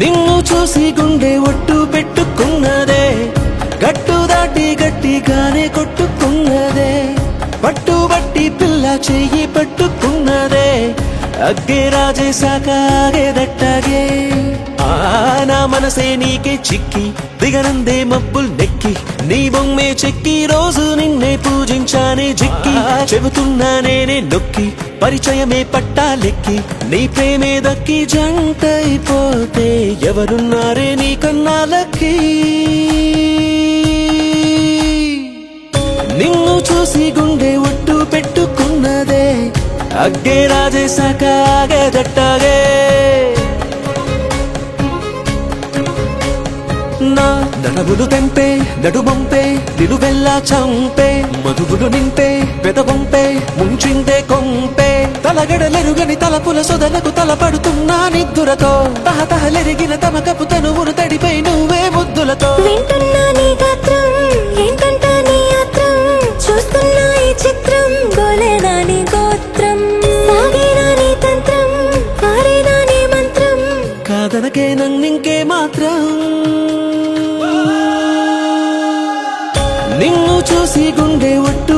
నిన్ను చూసి గుండె ఒట్టు పెట్టుకున్నదే గట్టు దాటి గట్టిగానే కొట్టుకున్నదే పట్టుబట్టి పిల్ల చెయ్యి పట్టుకున్నదే అగ్గే రాజేశాక ఆగేదట్టాగే నా మనసే నీకే చిక్కి దిగనందే మబ్బుల్ నెక్కి నీ బొమ్మే చెక్కి రోజు నిన్నే పూజించానే జిక్కి చెబుతున్నా నేనే నొక్కి పరిచయమే పట్టాలెక్కి నీ ప్రేమే దక్కి జంటైపోతే ఎవరున్నారే నీ కన్నాలకి నిన్ను చూసి గుండె ఒట్టు పెట్టుకున్నదే అగ్గే రాజేశాక ఆగేదట్టాగే నా నడములు తెంపే నడుమంపే నిలువెల్లా చంపే మధువులు నింపే పెదవంపే ముంచిందే కొంపే తలగడలెరుగని తలపుల సొదలకు తలపడుతున్నా నిద్దురతో తహతహలెరిగిన తమకపు తనువును తడిపై నువ్వే ముద్దులతో వింటున్నా నీ గాత్రం ఏంటంటా నీ యాత్రం చూస్తున్నా ఈ చిత్రం గోలేనా నీ గోత్రం సాగేనా నీ తంత్రం పారేనా నీ మంత్రం కాదనకే నన్నింకే మాత్రం నిన్ను చూసి గుండె ఒట్టు